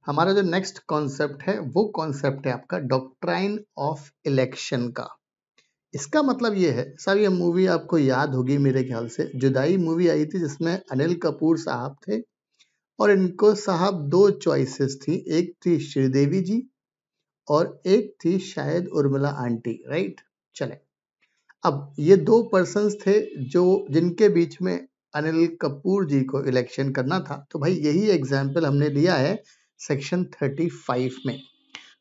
हमारा जो next concept है वो कॉन्सेप्ट है आपका डॉक्ट्राइन ऑफ इलेक्शन का। इसका मतलब ये है, साहब ये मूवी आपको याद होगी मेरे ख्याल से, जुदाई मूवी आई थी जिसमें अनिल कपूर साहब थे और इनको साहब दो चॉइसेस थी, एक थी श्रीदेवी जी और एक थी शायद उर्मिला आंटी, राइट। चले, अब ये दो पर्सन्स थे जो जिनके बीच में अनिल कपूर जी को इलेक्शन करना था। तो भाई यही एग्जाम्पल हमने लिया है सेक्शन 35 में।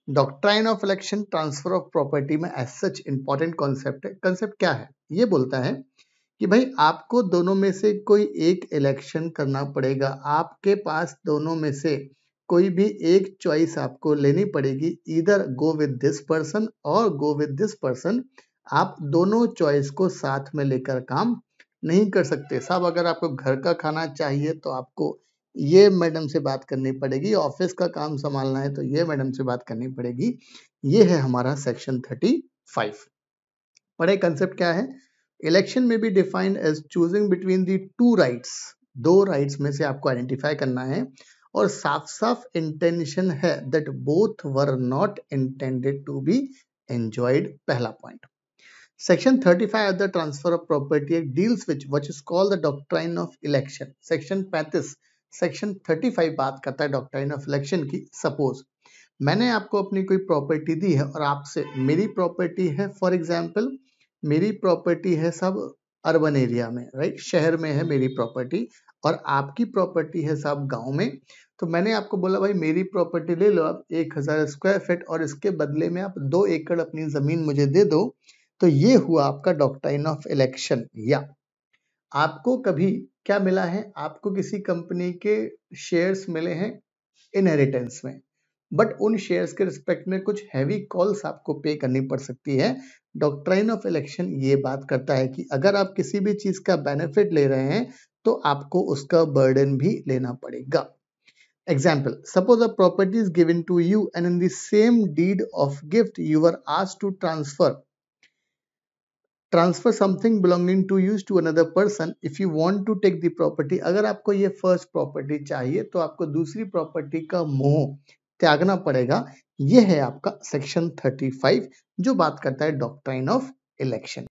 Doctrine of election transfer of property में एज सच इंपॉर्टेंट कॉन्सेप्ट है। कॉन्सेप्ट क्या है? ये बोलता है कि भाई आपको दोनों में से कोई एक इलेक्शन करना पड़ेगा, आपके पास दोनों में से कोई भी एक चॉइस आपको लेनी पड़ेगी, either go with this person और गो विद दिस पर्सन। आप दोनों चॉइस को साथ में लेकर काम नहीं कर सकते। साहब अगर आपको घर का खाना चाहिए तो आपको ये मैडम से बात करनी पड़ेगी, ऑफिस का काम संभालना है तो ये मैडम से बात करनी पड़ेगी। ये है हमारा सेक्शन 35। पढ़े कंसेप्ट क्या है? इलेक्शन में be defined as choosing between the two rights. दो राइट्स में से आपको आइडेंटिफाई करना है और साफ साफ इंटेंशन है that both were not intended to be enjoyed. पहला point. Section 35 of the Transfer of Property Act deals with what is called the doctrine of election. Section 35 Section 35 बात करता है डॉक्ट्राइन ऑफ इलेक्शन की। Suppose मैंने आपको अपनी कोई property दी है और आपसे, मेरी प्रॉपर्टी है फॉर एग्जांपल, मेरी प्रॉपर्टी है सब अर्बन एरिया में, राइट, शहर में है मेरी प्रॉपर्टी, और आपकी प्रॉपर्टी है सब गांव में। तो मैंने आपको बोला भाई मेरी प्रॉपर्टी ले लो आप 1000 स्क्वायर फीट और इसके बदले में आप 2 एकड़ अपनी जमीन मुझे दे दो। तो ये हुआ आपका डॉक्ट्राइन ऑफ इलेक्शन। या आपको कभी क्या मिला है? आपको किसी कंपनी के शेयर्स मिले हैं इनहेरिटेंस में, बट उन शेयर्स के रिस्पेक्ट में कुछ हैवी कॉल्स आपको पे करनी पड़ सकती है। डॉक्ट्राइन ऑफ इलेक्शन ये बात करता है कि अगर आप किसी भी चीज का बेनिफिट ले रहे हैं तो आपको उसका बर्डन भी लेना पड़ेगा। Example, suppose a property is given to you and in the same deed of gift you were asked to transfer something belonging to you to another person if you want to take the property। अगर आपको ये first property चाहिए तो आपको दूसरी property का मोह त्यागना पड़ेगा। ये है आपका सेक्शन 35 जो बात करता है डॉक्ट्राइन ऑफ इलेक्शन।